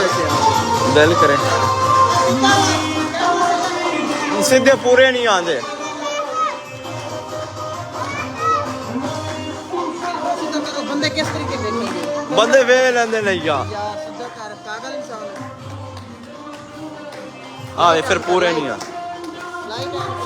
दिल करे सीधे पूरे नहीं आते बंदे किस तरीके देखेंगे बंदे वे लेंदे नहीं यार सीधा कर पागल इंसान हाँ फिर पूरे नहीं आ लाइक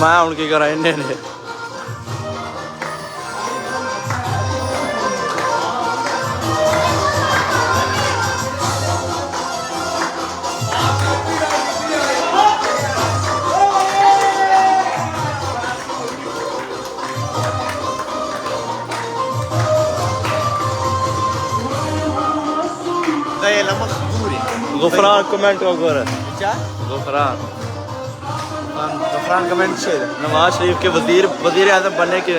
मैं हूं की करा इन्हें ने गुफरान कमेंट वगैरह गुफरान गफरान कमेंट से नवाज शरीफ के वजीर आजम बनने के